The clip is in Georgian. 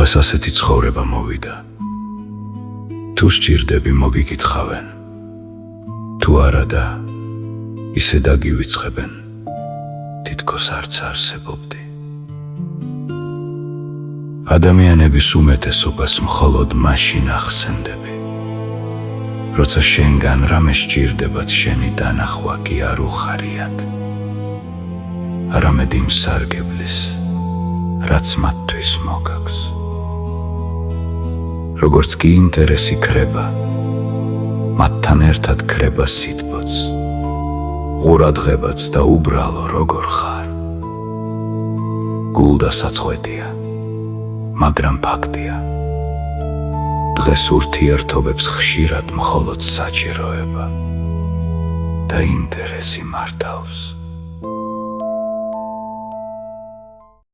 დღეს ასეთი ცხოვრება მოვიდა. თუ სჭირდები მოგიკითხავენ, თუ არა და ისე დაგივიწყებენ, თითქოს არც არსებობდი. ადამიანების უმეტესობას მხოლოდ მაშინ ახსენდები, როცა შენგან რამე სჭირდებათ შენი დანახვა კი არ უხარიათ, არამედ იმ სარგებლის, რაც მათთვის მოგაქვს. როგორც კი ინტერესი ქრება, მათთან ერთად ქრება სითბოც, ყურადღებაც და უბრალო როგორ ხარ. გულდა საწყვეტია, მაგრამ ფაქტია, დღეს ურთიერთობებს ხშირად მხოლოდ საჭიროება და ინტერესი მართავს.